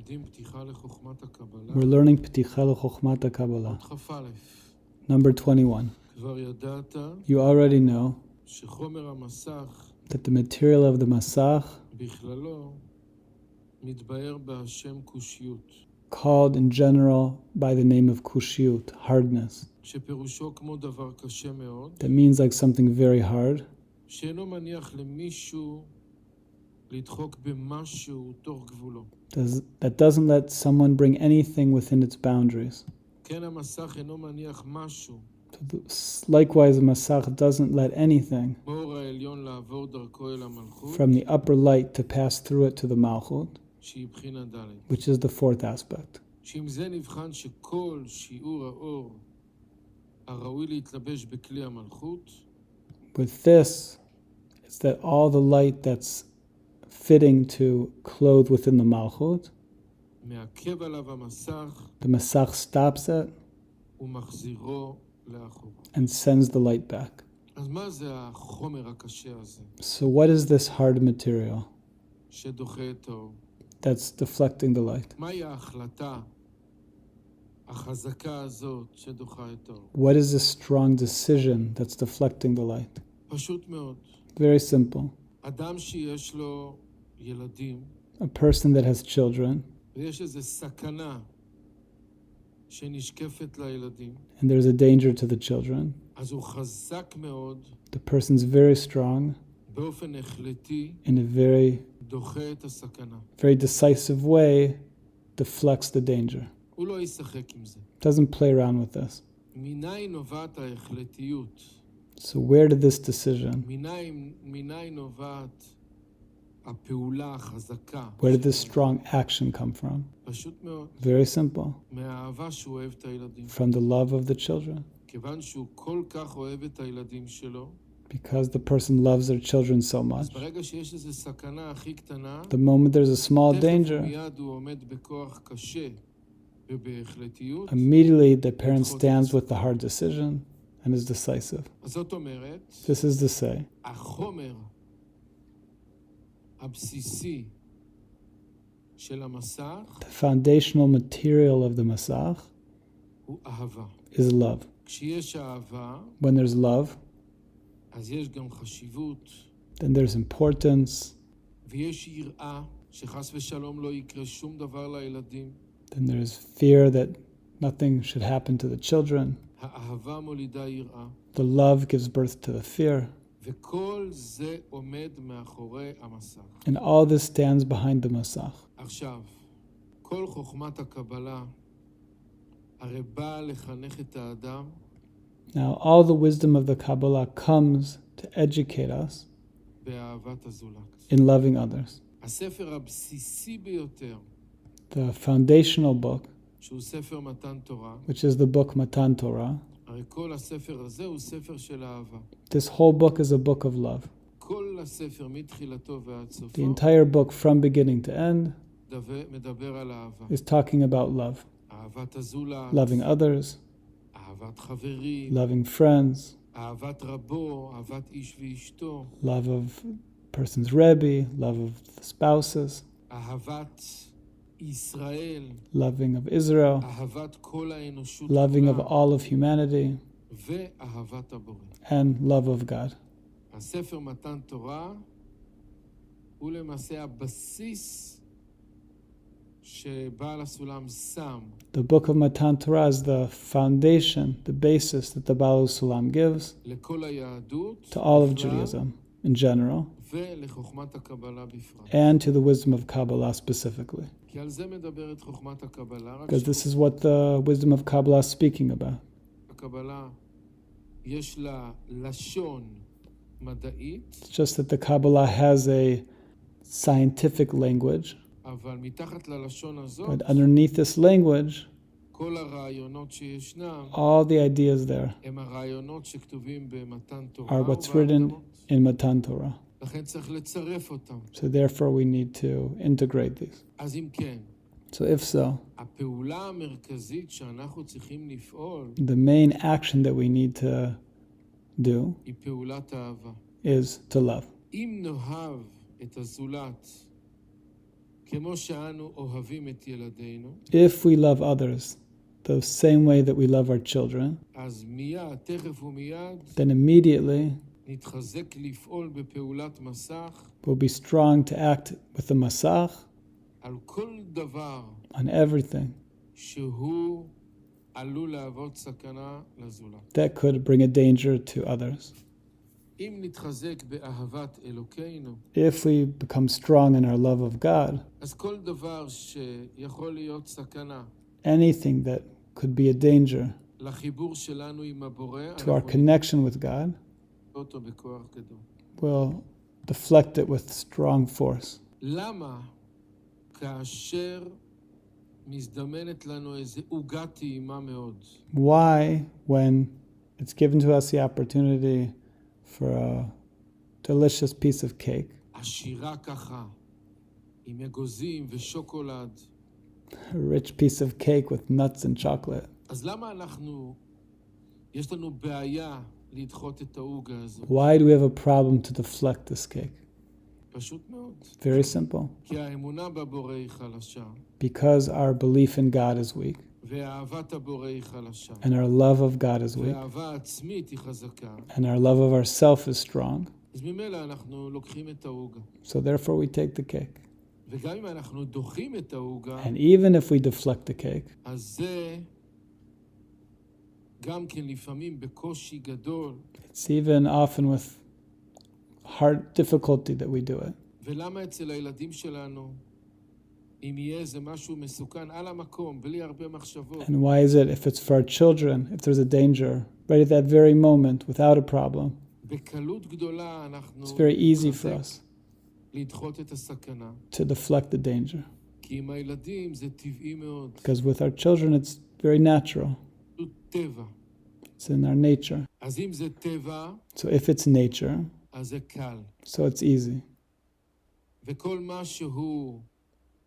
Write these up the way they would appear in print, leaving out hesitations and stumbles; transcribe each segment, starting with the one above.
We're learning Pticha LeChochmat HaKabbalah. Number 21. You already know that the material of the Masach, called in general by the name of Kushiyut, hardness, that means like something very hard, that doesn't let someone bring anything within its boundaries. Likewise, the Masach doesn't let anything from the upper light to pass through it to the Malchut, which is the fourth aspect. With this, it's that all the light that's fitting to clothe within the Malchut, the Masach stops it and sends the light back. So what is this hard material that's deflecting the light? What is this strong decision that's deflecting the light? Very simple. A person that has children, and there's a danger to the children, the person's very strong in a very decisive way deflects the danger. Doesn't play around with this. So where did this decision, where did this strong action come from? Very simple. From the love of the children. Because the person loves their children so much, the moment there's a small danger, immediately the parent stands with the hard decision and is decisive. This is to say, the foundational material of the Masach is love. When there's love, then there's importance, then there's fear that nothing should happen to the children. The love gives birth to the fear. And all this stands behind the Masach. Now, all the wisdom of the Kabbalah comes to educate us in loving others. The foundational book, which is the book Matan Torah, this whole book is a book of love. The entire book, from beginning to end, is talking about love. Loving others, loving friends, love of person's Rebbe, love of the spouses, loving of Israel, loving of all of humanity, and love of God. The book of Matan Torah is the foundation, the basis that the Baal Sulam gives to all of Judaism in general, and to the wisdom of Kabbalah specifically. Because this is what the wisdom of Kabbalah is speaking about. It's just that the Kabbalah has a scientific language, but underneath this language, all the ideas there are what's written in Matan Torah. So therefore we need to integrate these. So if so, the main action that we need to do is to love. כמו שאנו אוהבים את ילדינו, if we love others the same way that we love our children, אז מיד, תכף ומיד, then immediately נתחזק לפעול בפעולת מסך we'll be strong to act with the masach על כל דבר on everything שהוא עלול להוות סכנה לזולת. that could bring a danger to others. אם נתחזק באהבת אלוקינו, If we become strong in our love of God, אז כל דבר שיכול להיות סכנה anything that could be a danger לחיבור שלנו עם הבורא, to our connection with God, אותו בכוח גדול. we'll deflect it with strong force. למה כאשר מזדמנת לנו איזו עוגה טעימה מאוד, Why, when it's given to us the opportunity for a delicious piece of cake, עשירה ככה, עם אגוזים ושוקולד, a rich piece of cake with nuts and chocolate, אז למה יש לנו בעיה לדחות את העוגה הזו? why do we have a problem to deflect this cake? פשוט מאוד. Very simple. כי האמונה בבורא היא חלשה, Because our belief in God is weak, ואהבת הבורא היא חלשה, and our love of God is weak, והאהבה העצמית היא חזקה, and our love of ourself is strong. אז ממילא אנחנו לוקחים את העוגה. So therefore we take the cake. וגם אם אנחנו דוחים את העוגה, And even if we deflect the cake, אז זה גם כן לפעמים בקושי גדול. it's even often with hard difficulty that we do it. ולמה אצל הילדים שלנו, אם יהיה איזה משהו מסוכן על המקום, בלי הרבה מחשבות, And why is it if it's for our children, if there's a danger, right at that very moment, without a problem, בקלות גדולה אנחנו it's very easy for us לדחות את הסכנה. to deflect the danger. כי עם הילדים זה טבעי מאוד. Because with our children, it's very natural. זה טבע. It's in our nature. אז אם זה טבע, So if it's nature, אז זה קל. so it's easy. וכל מה שהוא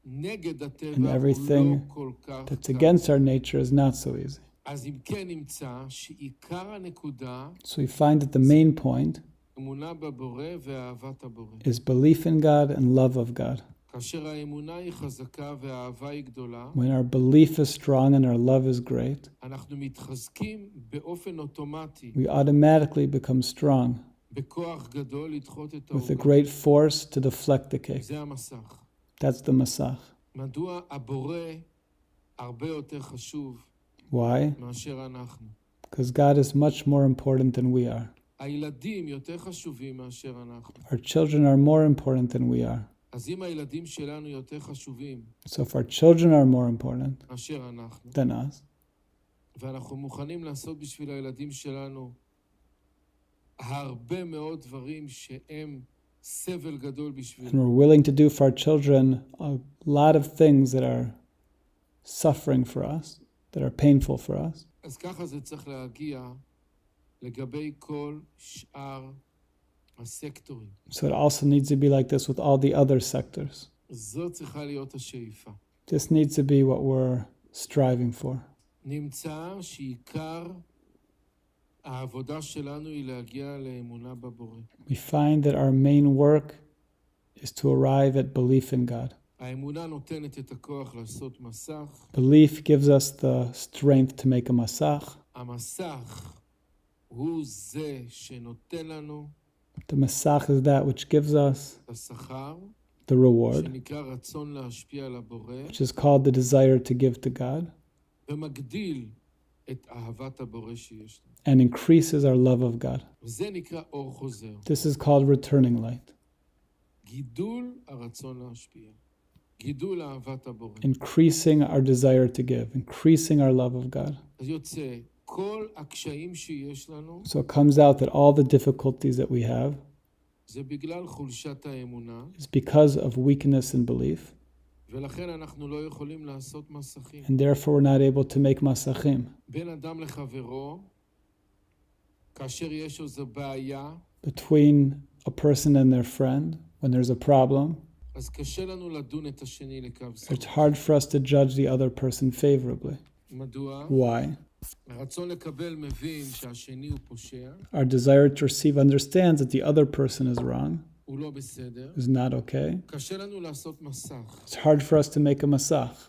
נגד הטבע And הוא לא everything כל כך that's קל. against our nature is not so easy. אז אם כן נמצא שעיקר הנקודה, So we find that the main point אמונה בבורא ואהבת הבורא. is belief in God and love of God. כאשר האמונה היא חזקה והאהבה היא גדולה, When our belief is strong and our love is great, אנחנו מתחזקים באופן אוטומטי, we automatically become strong בכוח גדול לדחות את with a העוגה. great force to deflect the cake. זה המסך. That's the masach. מדוע הבורא הרבה יותר חשוב Why? מאשר אנחנו? Because God is much more important than we are. הילדים יותר חשובים מאשר אנחנו. Our children are more important than we are. אז אם הילדים שלנו יותר חשובים So if our children are more important מאשר אנחנו, than us, ואנחנו מוכנים לעשות בשביל הילדים שלנו הרבה מאוד דברים שהם סבל גדול and בשבילנו, we're willing to do for our children a lot of things that are suffering for us, that are painful for us, אז ככה זה צריך להגיע לגבי כל שאר הסקטורים. so it also needs to be like this with all the other sectors. זו צריכה להיות השאיפה. This needs to be what we're striving for. נמצא שעיקר העבודה שלנו היא להגיע לאמונה בבורא. We find that our main work is to arrive at belief in God. האמונה נותנת את הכוח לעשות מסך. Belief gives us the strength to make a masach. המסך הוא זה שנותן לנו The masach is that which gives us את השכר, the reward, שנקרא רצון להשפיע על הבורא, which is called the desire to give to God, ומגדיל את אהבת הבורא שיש לנו. and increases our love of God. וזה נקרא אור חוזר. This is called returning light, גידול הרצון להשפיע. גידול אהבת הבורא. increasing our desire to give, increasing our love of God. אז יוצא, כל הקשיים שיש לנו, So it comes out that all the difficulties that we have זה בגלל חולשת האמונה, is because of weakness in belief, ולכן אנחנו לא יכולים לעשות מסכים. and therefore we're not able to make masachim. בין אדם לחברו, כאשר יש איזו בעיה, Between a person and their friend, when there's a problem, אז קשה לנו לדון את השני לקו it's סוף. hard for us to judge the other person favorably. מדוע? Why? הרצון לקבל מבין שהשני הוא פושע, Our desire to receive understands that the other person is wrong, הוא לא בסדר. is not okay. קשה לנו לעשות מסך It's hard for us to make a masach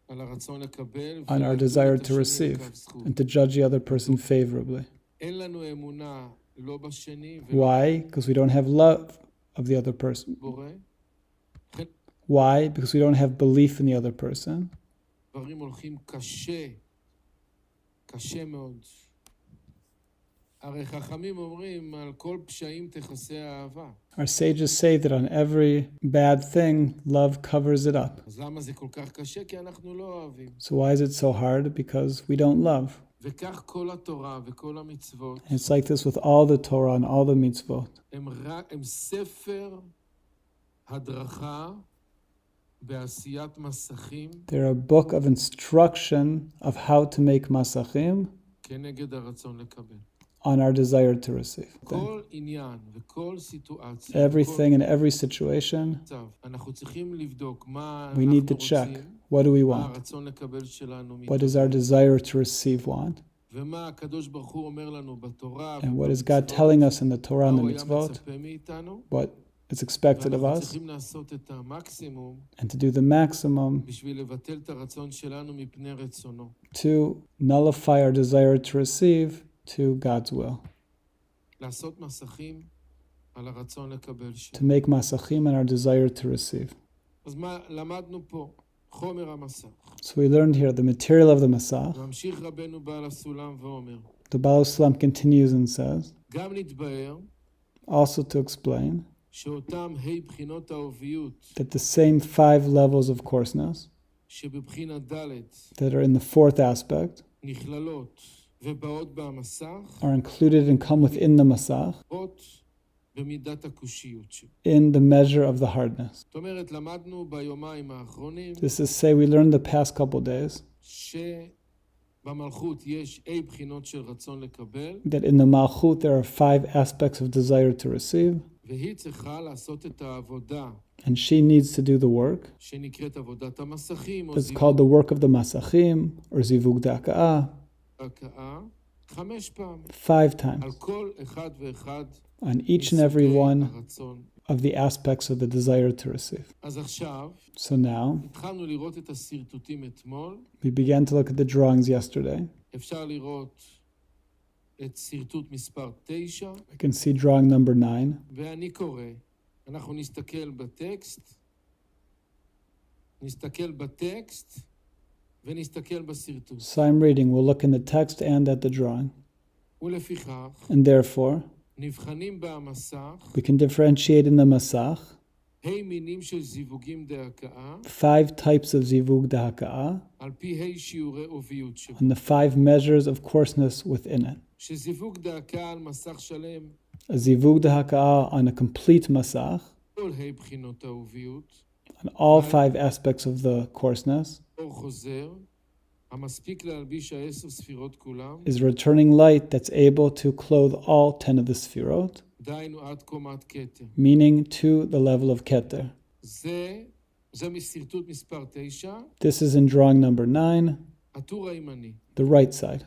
על הרצון לקבל on our desire to receive and to judge the other person favorably. אין לנו אמונה לא בשני Why? Because we don't have love of the other person. בורא. Why? Because we don't have belief in the other person. דברים הולכים קשה, קשה מאוד. הרי חכמים אומרים על כל פשעים תכסה האהבה. Our sages say that on every bad thing, love covers it up. אז למה זה כל כך קשה? כי אנחנו לא אוהבים. So why is it so hard? Because we don't love. וכך כל התורה וכל המצוות. And it's like this with all the Torah and all the mitzvot. הם ספר הדרכה בעשיית מסכים. They're a book of instruction of how to make masachim כנגד הרצון לקבל. on our desire to receive. כל עניין וכל סיטואציה. Everything in every situation, אנחנו צריכים לבדוק מה we need to אנחנו check. רוצים. What do we מה want? הרצון לקבל שלנו. What does our desire to receive want? ומה הקדוש ברוך הוא אומר לנו בתורה. And what is God telling us in the Torah and the מה הוא היה mitzvot? מצפה מאיתנו. What is expected of ואנחנו us? צריכים לעשות את המקסימום And to do the maximum בשביל לבטל את הרצון שלנו מפני רצונו. to nullify our desire to receive to God's will. לעשות מסכים על הרצון לקבל To שלנו. make masachim on our desire to receive. אז מה למדנו פה? חומר המסך. So we learned here the material of the masach. ממשיך רבנו בעל הסולם ואומר, The Baal Sulam continues and says, גם נתבהר also to explain, שאותם בחינות האוביות that the same 5 levels of coarseness שבבחינה ד' that are in the 4th aspect נכללות ובאות במסך, are included and come within the masach באות במידת הקושיות שלו. in the measure of the hardness. זאת אומרת, למדנו ביומיים האחרונים This is say we learned the past couple days שבמלכות יש בחינות של רצון לקבל, that in the malchut there are 5 aspects of desire to receive, והיא צריכה לעשות את העבודה and she needs to do the work. שנקראת עבודת המסכים או It's called the work of the masachim or zivug da'aka'ah, זיווגה 5 פעמים 5 times על כל אחד ואחד on each and every מסוגי one הרצון. of the aspects of the desire to receive. אז עכשיו So now התחלנו לראות את הסרטוטים אתמול, we began to look at the drawings yesterday. אפשר לראות את סרטוט מספר 9, We can see drawing number 9. ואני קורא, אנחנו נסתכל בטקסט ונסתכל בסרטוט. So I'm reading. We'll look in the text and at the drawing. ולפיכך And therefore, נבחנים במסך we can differentiate in the masach מינים של זיווגים דהקאה 5 types of zivug da'aka'ah על פי שיעורי אוביות שבו. and the 5 measures of coarseness within it. שזיווג דהקאה על מסך שלם, A zivug da'aka'ah on a complete masach, כל בחינות האוביות, on all 5 aspects of the coarseness, אור חוזר, המספיק להלביש 10 ספירות כולם, is returning light that's able to clothe all 10 of the sfirot, דהיינו עד קומת כתר. meaning to the level of keter. זה מסרטוט מספר 9, This is in drawing number 9, הטור הימני. the right side.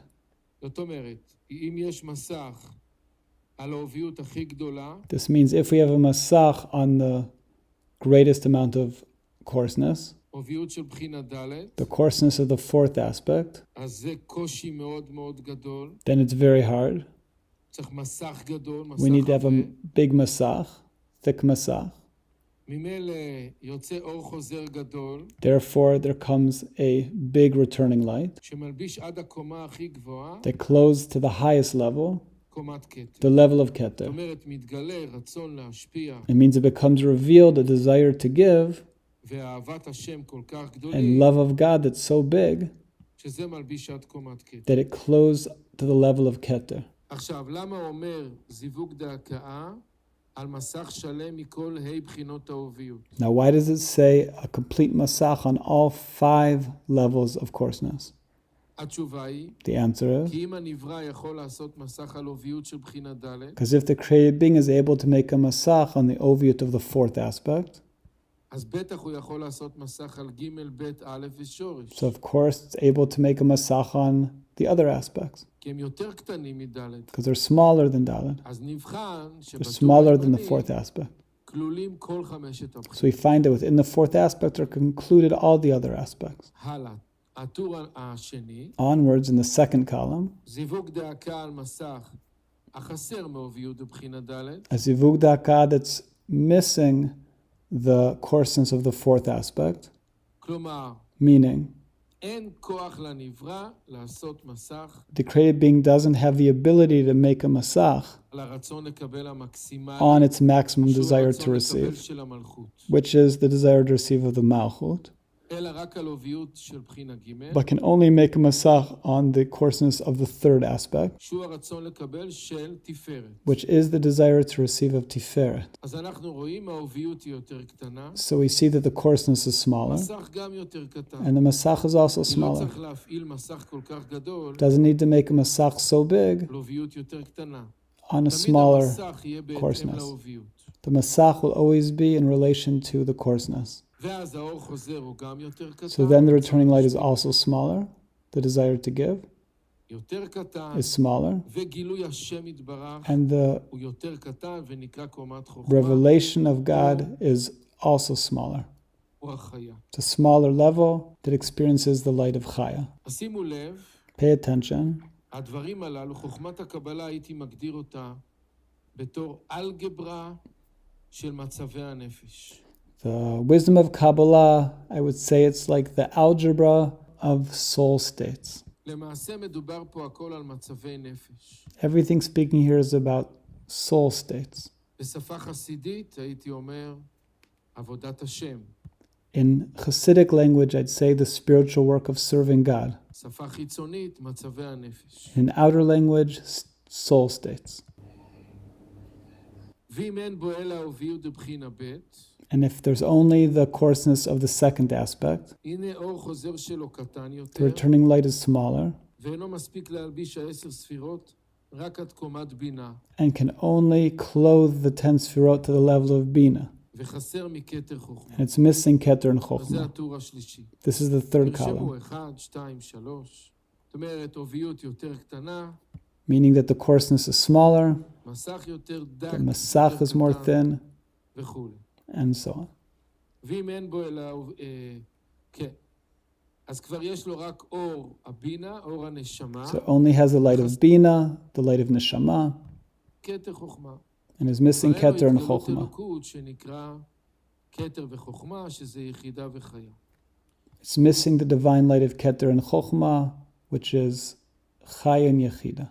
זאת אומרת, אם יש מסך על האוביות הכי גדולה, This means if we have a masach on the greatest amount of coarseness, אוביות של בחינה ד', the coarseness of the 4th aspect, אז זה קושי מאוד מאוד גדול. then it's very hard. צריך מסך גדול, We need מסך to have עבה. a big masach, thick masach. ממילא יוצא אור חוזר גדול, Therefore, there comes a big returning light שמלביש עד הקומה הכי גבוהה, that clothes to the highest level, קומת כתר. the level of זאת keter. אומרת, מתגלה רצון להשפיע, It means it becomes revealed a desire to give ואהבת השם כל כך and גדולים, love of God that's so big שזה מלביש עד קומת כתר. that it clothes to the level of keter. עכשיו, למה הוא אומר זיווג דהקאה על מסך שלם מכל בחינות האוביות? Now, why does it say a complete masach on all 5 levels of coarseness? התשובה היא, The answer is, כי אם הנברא יכול לעשות מסך על אוביות של בחינה ד', because if the created being is able to make a masach on the oviut of the 4th aspect, אז בטח הוא יכול לעשות מסך על ג' ב' א' ושורש. So of course it's able to make a masach on the other aspects, כי הם יותר קטנים מד'. because they're smaller than Dalet. אז נבחן They're שבטור smaller than the הימני fourth aspect. כלולים כל חמשת So הבחינות. we find that within the fourth aspect are concluded all the other aspects. הלאה. הטור השני, Onwards in the second column, זיווג דאקה על מסך החסר מעוביות בבחינה ד'. a zivug daka that's missing the coarseness of the fourth aspect, כלומר, meaning אין כוח לנברא לעשות מסך the created being doesn't have the ability to make a masach על הרצון לקבל המקסימלי, on its maximum שהוא desire הרצון to לקבל receive, של המלכות, which is the desire to receive of the malchut, אלא רק על עוביות של בחינה ג', but can only make a masach on the coarseness of the third aspect, שהוא הרצון לקבל של תפארת. which is the desire to receive of tiferet. אז אנחנו רואים העוביות היא יותר קטנה, So we see that the coarseness is smaller, מסך גם יותר קטן. and the masach is also לא smaller. צריך להפעיל מסך כל כך גדול Doesn't need to make a masach so big לעוביות יותר קטנה. on a תמיד smaller המסך יהיה בהתאם coarseness. לעוביות. The masach will always be in relation to the coarseness. ואז האור חוזר הוא גם יותר קטן. So then the returning light is also smaller. The desire to give יותר קטן, is smaller. וגילוי השם יתברך And the הוא יותר קטן ונקרא קומת חוכמה, revelation of God is also smaller. הוא החיה. It's a smaller level that experiences the light of Chaya. אז שימו לב, Pay attention. הדברים הללו, חוכמת הקבלה הייתי מגדיר אותה בתור אלגברה של מצבי הנפש. The wisdom of Kabbalah, I would say it's like the algebra of soul states. למעשה מדובר פה הכל על מצבי נפש. Everything speaking here is about soul states. בשפה חסידית הייתי אומר עבודת השם. In Hasidic language, I'd say the spiritual work of serving God. שפה חיצונית, מצבי הנפש. In outer language, soul states. ואם אין בו אלא העוביות דבחינה ב', And if there's only the coarseness of the second aspect, הנה אור חוזר שלו קטן the יותר, returning light is smaller ואינו מספיק להלביש 10 ספירות רק עד קומת בינה, and can only clothe the 10 sfirot to the level of Bina. וחסר מכתר חוכמה. And it's missing Keter and זה Chokhmah. הטור השלישי. This is the third תרשמו column, 1, 2, 3. זאת אומרת, עוביות יותר קטנה, meaning that the coarseness is smaller, מסך יותר דק, the masach is more thin, וכו'. and so on. ואם אין בו אלא, כן. אז כבר יש לו רק אור הבינה, אור הנשמה, So it only has the light of Bina, the light of Neshama, כתר חוכמה. and is missing כבר אין Keter לו and התגלות Chokhmah. אלוקות שנקרא כתר וחוכמה, שזה יחידה וחיה. It's missing the divine light of Keter and Chokhmah, which is Chaya and Yechida.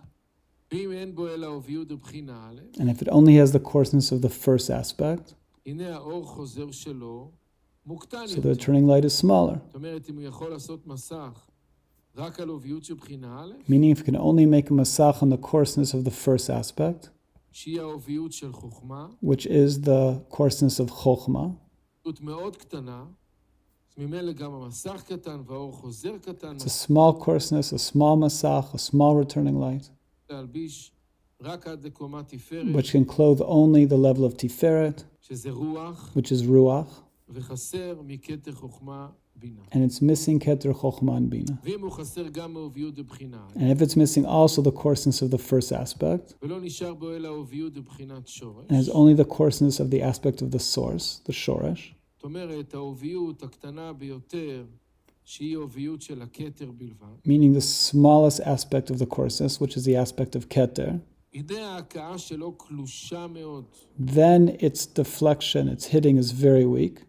ואם אין בו אלא עוביות בבחינה א', And if it only has the coarseness of the first aspect, הנה האור חוזר שלו מוקטן so the יותר. returning light is smaller. זאת אומרת, אם הוא יכול לעשות מסך רק על עוביות של בחינה א', Meaning if you can only make a masach on the coarseness of the first aspect, שהיא העוביות של חוכמה, which is the coarseness of Chokhmah, עוביות מאוד קטנה, אז ממילא גם המסך קטן והאור חוזר קטן, it's a small coarseness, a small masach, a small returning light, להלביש רק עד לקומת תפארת, which can clothe only the level of Tiferet, שזה רוח, which is Ruach, וחסר מכתר חוכמה בינה. and it's missing Keter, Chokhmah, and Bina. ואם הוא חסר גם מעוביות בבחינה, And if it's missing also the coarseness of the first aspect, ולא נשאר בו אלא עוביות בבחינת שורש, and is only the coarseness of the aspect of the source, the Shoresh, זאת אומרת, העוביות הקטנה ביותר, שהיא עוביות של הכתר בלבד, meaning the smallest aspect of the coarseness, which is the aspect of Keter, הנה ההכאה שלו קלושה מאוד. then its deflection, its hitting is very weak.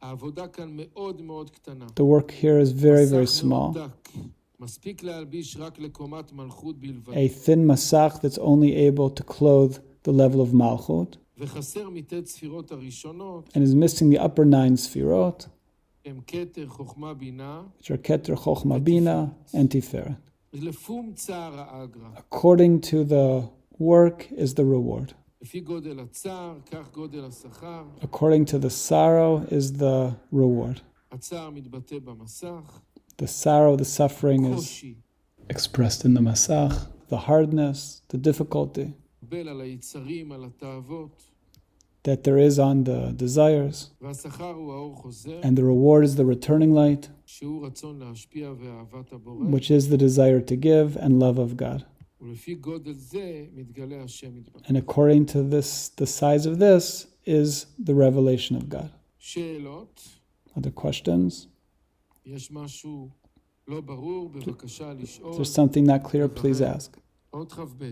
העבודה כאן מאוד מאוד קטנה. The work here is very, very מסך מאוד small. דק. מספיק להלביש רק לקומת מלכות בלבד. A thin masach that's only able to clothe the level of Malchut, וחסר מט' ספירות הראשונות, and is missing the upper 9 sfirot, הם כתר, חוכמה, בינה, which are Keter, Chokhmah, Bina, and Tiferet. לפום צער האגרה. According to the work is the reward. לפי גודל הצער, כך גודל השכר. According to the sorrow is the reward. הצער מתבטא במסך, The sorrow, the suffering is קושי, expressed in the masach, the hardness, the difficulty, בל על היצרים, על התאוות, that there is on the desires, והשכר הוא האור חוזר, and the reward is the returning light, שהוא רצון להשפיע ואהבת הבורא, which is the desire to give and love of God. ולפי גודל זה מתגלה השם יתברך. And according to this, the size of this is the revelation of God. שאלות? Other questions? יש משהו לא ברור? בבקשה לשאול. If there's something not clear, please ask. עוד כ"ב.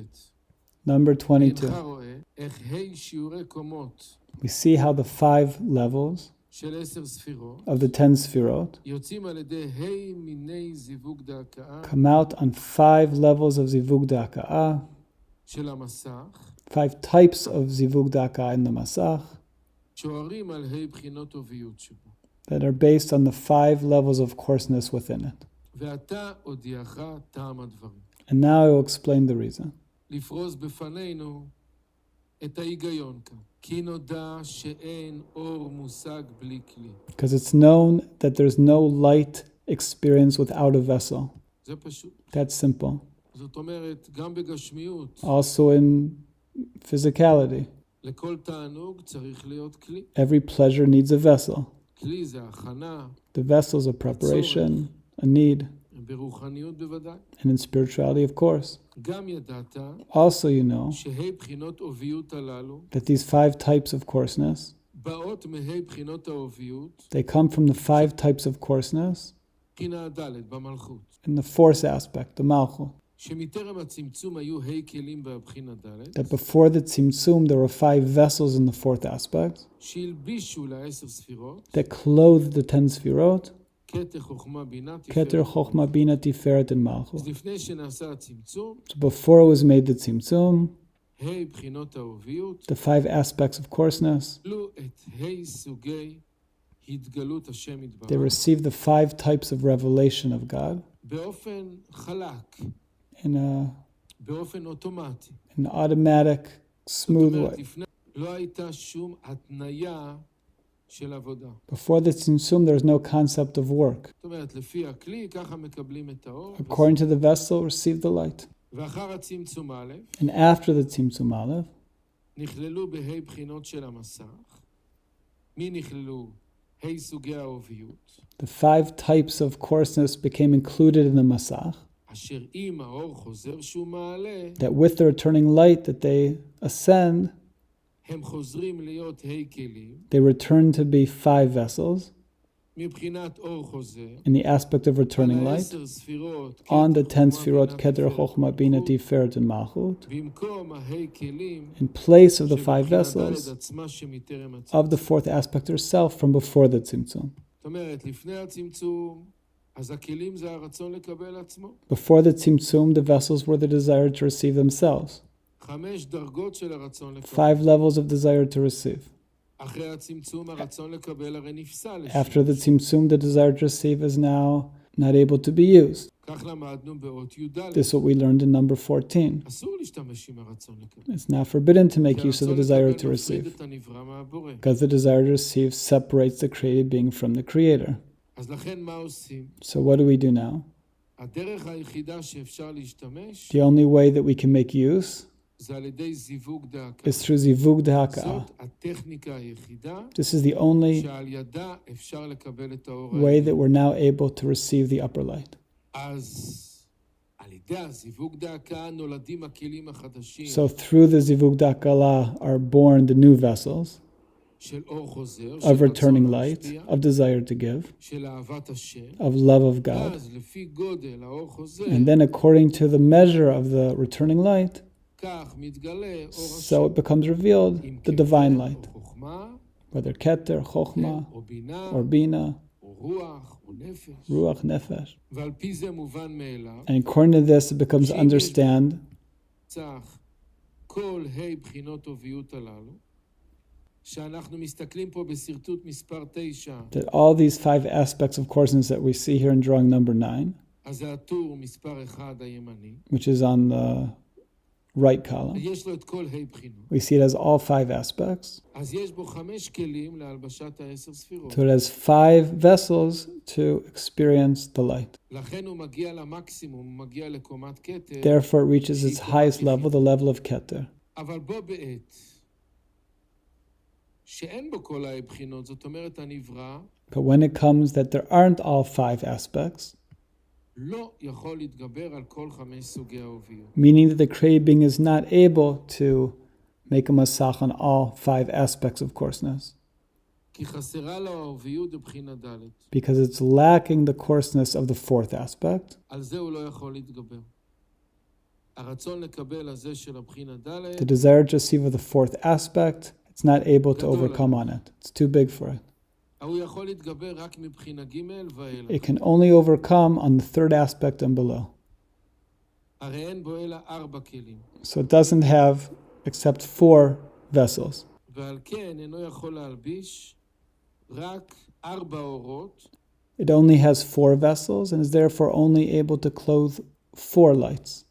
Number 22. אינך רואה איך שיעורי קומות We see how the 5 levels של 10 ספירות of the 10 sfirot יוצאים על ידי מיני זיווג דהקאה come out on 5 levels of zivug da'aka'ah, של המסך, 5 types of zivug da'aka'ah in the masach, שוערים על בחינות עוביות שבו. that are based on the 5 levels of coarseness within it. ועתה הודיעך טעם הדברים. And now I will explain the reason. לפרוס בפנינו את ההיגיון כאן. כי נודע שאין אור מושג בלי כלי. Because it's known that there's no light experience without a vessel. זה פשוט. That's simple. זאת אומרת, גם בגשמיות, Also in physicality, לכל תענוג צריך להיות כלי. every pleasure needs a vessel. כלי זה הכנה, The vessels of preparation, a need, ברוחניות בוודאי. and in spirituality, of course. גם ידעת Also, you know בחינות עוביות הללו that these 5 types of coarseness, באות בחינות העוביות, they come from the 5 types of coarseness בחינה הד' במלכות. in the 4th aspect, the malchut. שמטרם הצמצום היו כלים בבחינה ד', That before the tzimtzum, there were 5 vessels in the 4th aspect שהלבישו ל10 ספירות, that clothed the 10 sfirot, כתר חוכמה בינה Keter, Chochma, Bina, Tiferet, and Malchut. אז לפני שנעשה הצמצום, So before it was made the tzimtzum, בחינות העוביות, the 5 aspects of coarseness, קיבלו את סוגי התגלות השם they יתברך, received the 5 types of revelation of God באופן חלק, in באופן אוטומטי. an automatic, זאת smooth אומרת, way. לפני לא הייתה שום התניה של עבודה. Before the tzimtzum, there was no concept of work. זאת אומרת, לפי הכלי, ככה מקבלים את האור. According to the vessel, receive the light. ואחר הצמצום א', And after the tzimtzum aleph, נכללו בחינות של המסך. מי נכללו? סוגי העוביות. the 5 types of coarseness became included in the masach, אשר עם האור חוזר שהוא מעלה, that with the returning light that they ascend, הם חוזרים להיות כלים. they return to be 5 vessels מבחינת אור חוזר. in the aspect of returning light, 10 ספירות, on the 10 חוכמה, sfirot, בינה, Keter, תפארת, Chochma, Bina, מלכות, Tiferet, and Malchut, במקום כלים in place of the 5 שבבחינה ד' vessels עצמה שמטרם הצמצום. of the 4th aspect herself from before the tzimtzum. זאת אומרת, לפני הצמצום, אז הכלים זה הרצון לקבל עצמו. Before the tzimtzum, the vessels were the desire to receive themselves. 5 דרגות של הרצון לקבל. 5 levels of desire to receive. אחרי הצמצום, הרצון לקבל הרי נפסל. After the tzimtzum, the desire to receive is now not able to be used. כך למדנו באות י"ד. This is what we learned in number 14. אסור להשתמש עם הרצון לקבל. It's not forbidden to make כי use of the הרצון desire לקבל to מפריד receive, את הנברא מהבורא. because the desire to receive separates the created being from the creator. אז לכן מה עושים? So what do we do now? הדרך היחידה שאפשר להשתמש, The only way that we can make use זה על ידי זיווג דהקה. is through zivug dehaka'ah. זאת הטכניקה היחידה This is the only שעל ידה אפשר לקבל את האור way העליון. that we're now able to receive the upper light. אז על ידי הזיווג דהקה נולדים הכלים החדשים So through the zivug dehaka'ah are born the new vessels של אור חוזר, of של רצון returning light, להשפיע, of desire to give, של אהבת השם. of love of God. אז לפי גודל האור חוזר, And then according to the measure of the returning light, כך מתגלה אור so השם. it becomes revealed אם the divine כתר light, או חוכמה, whether keter, chochma, או בינה, or bina, או רוח, או נפש. ruach, nefesh. ועל פי זה מובן מאליו, And according to this, it becomes understand צח כל בחינות עוביות הללו, שאנחנו מסתכלים פה בסרטוט מספר 9, that all these 5 aspects of coarseness that we see here in drawing number 9, אז זה הטור מספר 1 הימני, which is on the right column, יש לו את כל בחינות. we see it as all 5 aspects. אז יש בו 5 כלים להלבשת 10 ספירות. So it has 5 vessels to experience the light. לכן הוא מגיע למקסימום, הוא מגיע לקומת כתר, Therefore, it reaches its highest level, the level of keter. אבל בו בעת שאין בו כל הבחינות, זאת אומרת הנברא, But when it comes that there aren't all 5 aspects, לא יכול להתגבר על כל 5 סוגי האוביות. meaning that the created being is not able to make a masach on all 5 aspects of coarseness, כי חסרה לו האוביות בבחינה ד'. because it's lacking the coarseness of the 4th aspect. על זה הוא לא יכול להתגבר. הרצון לקבל הזה של הבחינה ד', The desire to receive of the 4th aspect, it's not able to overcome on it. It's too big for it. הוא יכול להתגבר רק מבחינה ג' ואילך. It can only overcome on the 3rd aspect and below. הרי אין בו אלא 4 כלים. So it doesn't have except 4 vessels. ועל כן אינו יכול להלביש רק 4 אורות. It only has 4 vessels and is therefore only able to clothe 4 lights.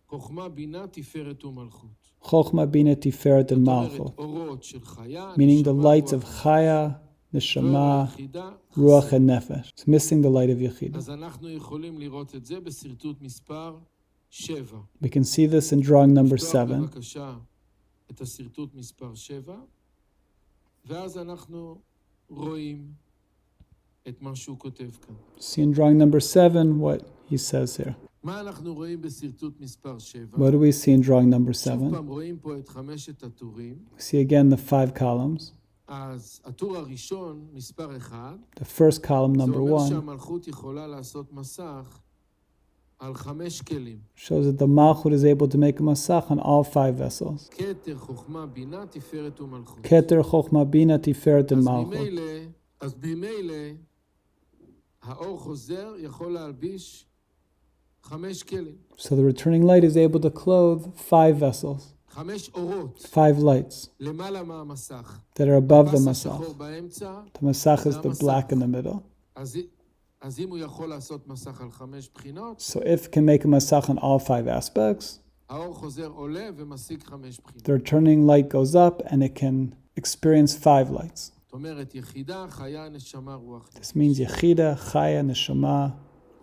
חוכמה, בינה, תפארת ומלכות. Chokhmah, Bina, Tiferet, and זאת אומרת, Malchut. אורות של חיה, Meaning the נשמה, lights רוח. of Chaya, Neshama, יחידה, Ruach, חסר. and Nefesh. It's missing the light of Yechidah. אז אנחנו יכולים לראות את זה בסרטוט מספר 7. We can see this in drawing number לפתוח 7. בבקשה את הסרטוט מספר 7, ואז אנחנו רואים את מה שהוא כותב כאן. See in drawing number 7 what he says here. מה אנחנו רואים בסרטוט מספר 7? What do we see in drawing number שוב 7? פעם רואים פה את 5 הטורים. We see again the 5 columns. אז הטור הראשון, מספר 1, The first column, זה number אומר 1, שהמלכות יכולה לעשות מסך על 5 כלים. shows that the Malchut is able to make a masach on all 5 vessels. כתר, חוכמה, בינה, תפארת ומלכות. Keter, Chokhmah, Bina, Tiferet, and Malchut. אז ממילא, האור חוזר יכול להלביש 5 כלים. So the returning light is able to clothe 5 vessels, 5 אורות 5 lights למעלה מהמסך. that are above the פס masach. השחור באמצע, The masach is זה the המסך. black in the middle. אז אם הוא יכול לעשות מסך על 5 בחינות, So if it can make a masach on all 5 aspects, האור חוזר עולה ומשיג 5 בחינות. the returning light goes up and it can experience 5 lights. זאת אומרת, יחידה, חיה, נשמה, רוח. This means Yechida, Chaya, Neshama,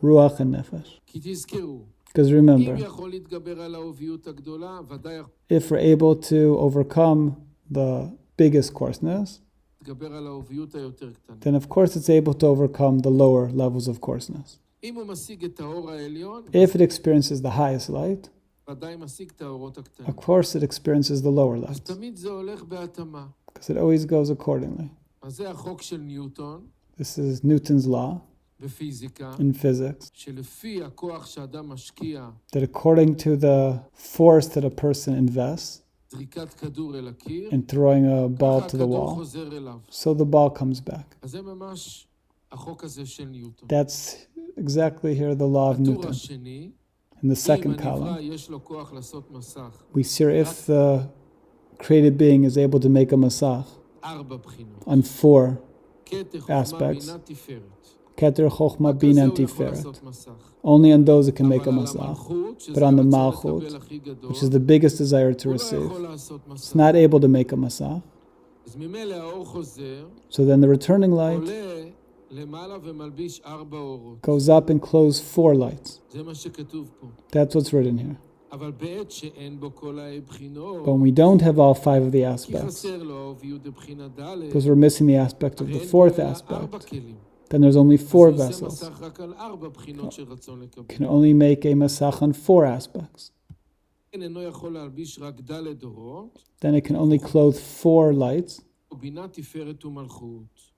Ruach, and Nefesh. כי תזכרו, Because אם remember, יכול להתגבר על האוביות הגדולה, ודאי יכול if we're able to overcome the biggest coarseness, להתגבר על האוביות היותר קטנה. then of course it's able to overcome the lower levels of coarseness. אם הוא משיג את האור העליון, If it experiences the highest light, ודאי משיג את האורות הקטנים. of course it experiences the lower אז lights, תמיד זה הולך בהתאמה. because it always goes accordingly. אז זה החוק של ניוטון This is Newton's law בפיזיקה, in physics, שלפי הכוח שאדם משקיע, that according to the force that a person invests זריקת כדור אל הקיר, in throwing a ball ככה to the הכדור wall, חוזר אליו. so the ball comes back. אז זה ממש החוק הזה של ניוטון. That's exactly here the law of הטור Newton. השני, In the אם second הנברא column, יש לו כוח לעשות מסך, we see if the created being is able to make a masach 4 בחינות. on 4 כתר, חוכמה, aspects. בינה, תפארת. Keter, Chokhmah, רק Bina, על and זה הוא יכול Tiferet. לעשות מסך. Only on those it can make a אבל על masach. המלכות, שזה But on the הרצון Malchut, לקבל הכי גדול, which is the biggest desire to הוא לא receive, יכול לעשות it's מסך. not able to make a masach. אז ממילא האור חוזר, So then the returning light עולה למעלה ומלביש 4 אורות. goes up and closes 4 lights. זה מה שכתוב פה. That's what's written here. אבל בעת שאין בו כל הבחינות, But when we don't have all 5 of the כי aspects, חסר לו האוביות בבחינה ד', because we're missing the aspect of הרי the אין בו 4th אלא 4 aspect, כלים. then there's only אז 4 הוא עושה vessels. מסך רק על 4 בחינות של רצון לקבל. Can only make a masach on 4 aspects. כן, אינו יכול להלביש רק ד' אורות, Then it can only clothe 4 lights, ובינה, תפארת ומלכות.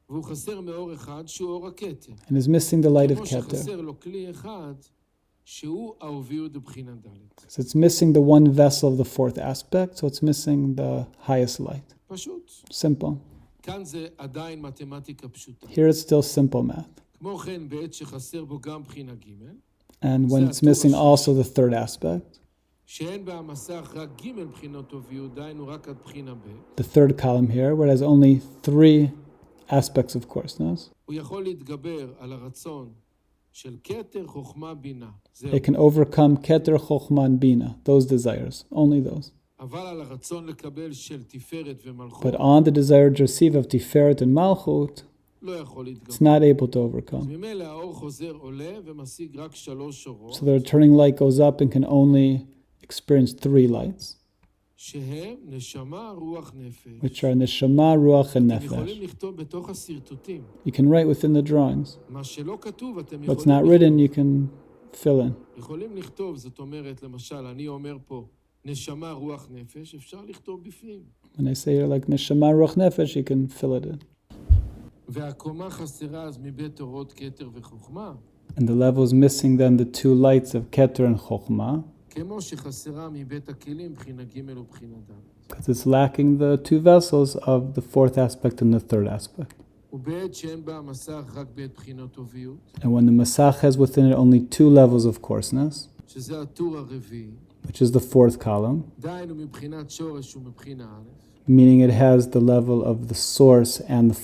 והוא חסר מאור אחד שהוא אור הכתר. and is missing the light of כמו Keter. שחסר לו כלי אחד שהוא האוביות בבחינה ד'. So it's missing the one vessel of the 4th aspect, so it's missing the highest light. פשוט. Simple. כאן זה עדיין מתמטיקה פשוטה. Here it's still simple math. כמו כן, בעת שחסר בו גם בחינה ג', And when it's missing also the 3rd aspect, שאין בה המסך רק ג' בחינות אוביות, דהיינו רק עד בחינה ב', the 3rd column here, where it has only 3 aspects of coarseness, הוא יכול להתגבר על הרצון של כתר, חוכמה, בינה. זהו. it can overcome Keter, Chokhmah, and Bina, those desires, only those. אבל על הרצון לקבל של תפארת ומלכות, But on the desire to receive of Tiferet and Malchut, לא יכול להתגבר. it's not able to אז overcome. ממילא האור חוזר עולה ומשיג רק 3 אורות, So the returning light goes up and can only experience 3 lights. שהם נשמה, רוח, נפש. which are neshama, ruach, and אתם יכולים nefesh. לכתוב בתוך השרטוטים. You can write within the drawings. מה שלא כתוב, אתם What's יכולים not written, you לכתוב. can fill in. יכולים לכתוב, זאת אומרת, למשל, אני אומר פה, נשמה, רוח, נפש, אפשר לכתוב בפנים. When I say like neshama, ruach, nefesh, you can fill it in. והקומה חסרה אז מבית אורות, כתר וחוכמה, And the level is missing then the two lights of Keter and Chokhmah, כמו שחסרה מבית הכלים, בחינה ג' ובחינה ד'. because it's lacking the two vessels of the fourth aspect and the third aspect. ובעת שאין בה המסך רק בעת בחינות עוביות, And when the Masach has within it only two levels of coarseness, שזה הטור הרביעי, which is the fourth column, דהיינו מבחינת שורש ומבחינה א', meaning it has the level of the source and the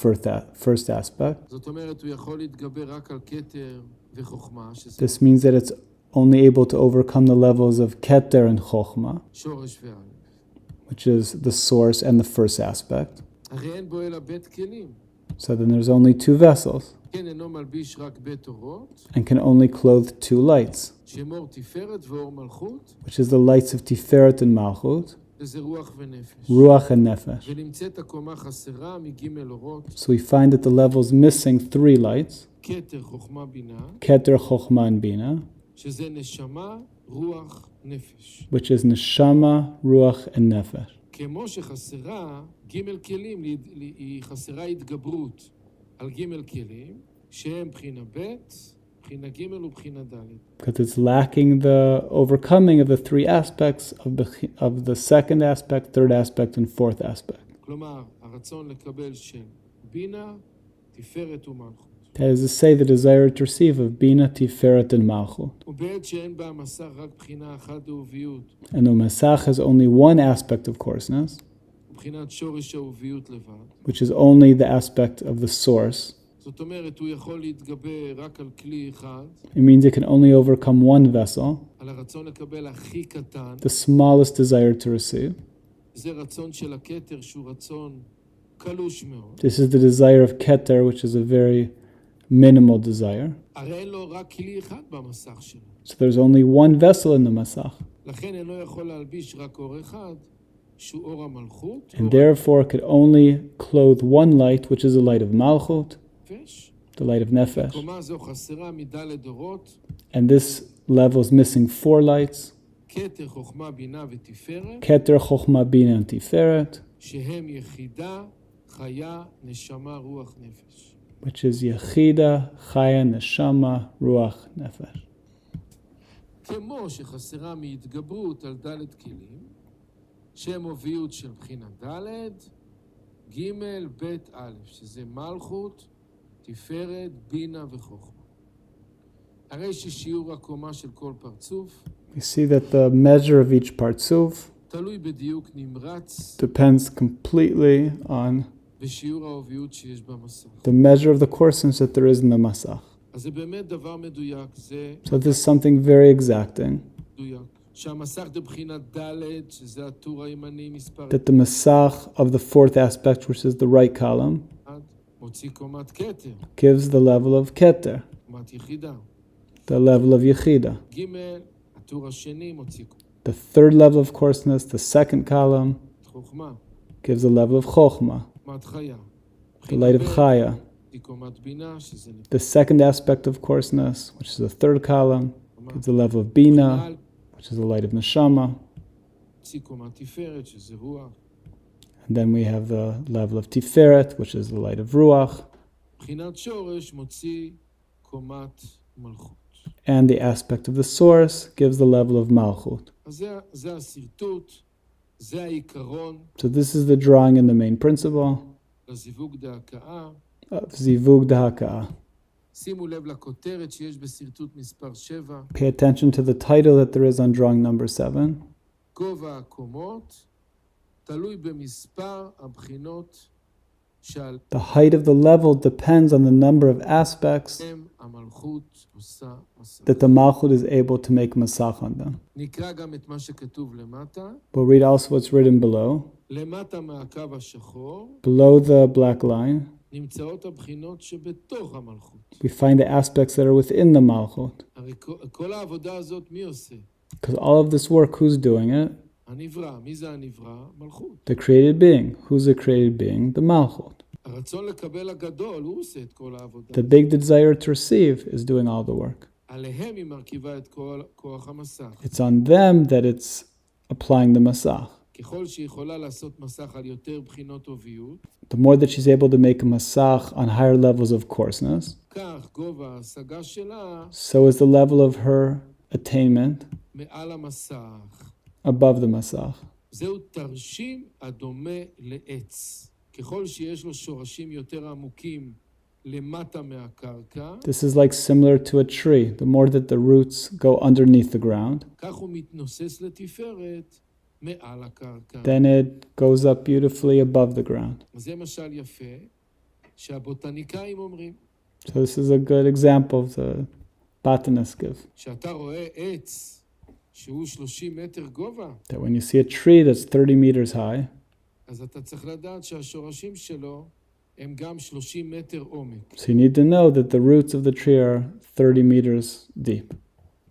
first aspect. זאת אומרת, הוא יכול להתגבר רק על כתר וחוכמה, שזה This means that it's only able to overcome the levels of Keter and Chokhmah, שורש וא'. which is the source and the first aspect. הרי אין בו אלא בית כלים, So then there's only two vessels, כן אינו מלביש רק בית אורות, and can only clothe two lights, שמור תפארת ואור מלכות, which is the lights of Tiferet and Malchut, וזה רוח ונפש. Ruach and Nefesh. ונמצאת הקומה חסרה מג' אורות, So we find that the level's missing three lights, כתר, חוכמה, בינה, Keter, Chokhmah, and Bina, שזה נשמה, רוח, נפש. which is Neshama, Ruach, and Nefesh. כמו שחסרה ג' כלים, היא חסרה התגברות על ג' כלים, שהם בחינה ב', בחינה ג' ובחינה ד'. Because it's lacking the overcoming of the three aspects of the second aspect, third aspect, and fourth aspect. כלומר, הרצון לקבל של בינה, תפארת ומלכות. That is to say, the desire to receive of Bina, Tiferet, and Malchut. ובעת שאין בה מסך רק בחינה אחת האוביות, And the Masach has only one aspect of coarseness, ובחינת שורש האוביות לבד. which is only the aspect of the source. זאת אומרת, הוא יכול להתגבר רק על כלי אחד, It means it can only overcome one vessel, על הרצון לקבל הכי קטן. the smallest desire to receive. זה רצון של הכתר שהוא רצון קלוש מאוד. This is the desire of Keter, which is a very minimal desire. הרי אין לו רק כלי אחד במסך שלו. So there's only one vessel in the Masach, לכן אינו יכול להלביש רק אור אחד, שהוא אור המלכות, and אור therefore could only clothe one light, which is the light of Malchut, הנפש. the light of Nefesh. קומה זו חסרה מד' אורות, And this level is missing four lights, כתר, חוכמה, בינה ותפארת, Keter, Chokhmah, Bina, and Tiferet, שהם יחידה, חיה, נשמה, רוח, נפש. which is Yechida, Chaya, Neshama, Ruach, Nefesh. כמו שחסרה מהתגברות על ד' כלים, שהם הוביות של בחינה ד', ג', ב', א', שזה מלכות, תפארת, בינה וחוכמה. הרי ששיעור הקומה של כל פרצוף We see that the measure of each partsuf תלוי בדיוק נמרץ depends completely on בשיעור ההוביות שיש במסך. the measure of the coarseness that there is in the Masach. אז זה באמת דבר מדויק, זה So this is something very exacting, מדויק. שהמסך בבחינת ד', שזה הטור הימני מספר that the Masach of the fourth aspect, which is the right column, 1, מוציא קומת כתר, gives the level of Keter, קומת יחידה. the level of Yechida. ג', הטור השני מוציא The third level of coarseness, the second column, חוכמה, gives the level of Chokhmah, קומת חיה. the light of Chaya. קומת בינה, שזה The second aspect of coarseness, which is the third column, gives the level of Bina, which is the light of Neshama. מוציא קומת תפארת, שזה רוח. And then we have the level of Tiferet, which is the light of Ruach, בחינת שורש מוציא קומת מלכות. and the aspect of the source gives the level of Malchut. אז זה השרטוט, זה העיקרון So this is the drawing in the main principle לזיווג דהקאה. of Zivug Dahaka'ah. שימו לב לכותרת שיש בשרטוט מספר 7, Pay attention to the title that there is on drawing number 7. גובה הקומות תלוי במספר הבחינות שעל The height of the level depends on the number of aspects המלכות עושה מסך. that the Malchut is able to make Masach on them. נקרא גם את מה שכתוב למטה. We'll read also what's written below. למטה מהקו השחור Below the black line, נמצאות הבחינות שבתוך המלכות. we find the aspects that are within the Malchut. הרי כל העבודה הזאת מי עושה? Because all of this work, who's doing it? הנברא. מי זה הנברא? מלכות. The created being. Who's the created being? The Malchut. הרצון לקבל הגדול, הוא עושה את כל העבודה. The big desire to receive is doing all the work. עליהם היא מרכיבה את כל כוח המסך. It's on them that it's applying the Masach. ככל שהיא יכולה לעשות מסך על יותר בחינות טוביות, The more that she's able to make a Masach on higher levels of coarseness, כך גובה ההשגה שלה so is the level of her attainment מעל המסך. above the Masach. זהו תרשים הדומה לעץ. ככל שיש לו שורשים יותר עמוקים למטה מהקרקע, This is like similar to a tree. The more that the roots go underneath the ground, כך הוא מתנוסס לתפארת מעל הקרקע. then it goes up beautifully above the ground. זה משל יפה שהבוטניקאים אומרים. So this is a good example the botanists give. שאתה רואה עץ שהוא 30 מטר גובה, That when you see a tree that's 30 meters high, אז אתה צריך לדעת שהשורשים שלו הם גם 30 מטר עומק. so you need to know that the roots of the tree are 30 meters deep.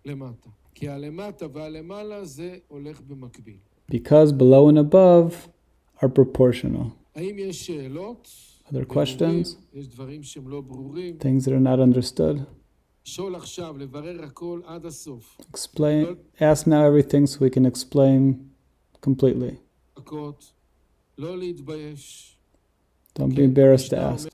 למטה. כי הלמטה והלמעלה זה הולך במקביל. Because below and above are proportional. האם יש שאלות? Other questions? יש דברים שהם לא ברורים. Things that are not understood? שואל עכשיו, לברר הכל עד הסוף. Ask now everything so we can explain completely. לא להתבייש. Don't be embarrassed to ask.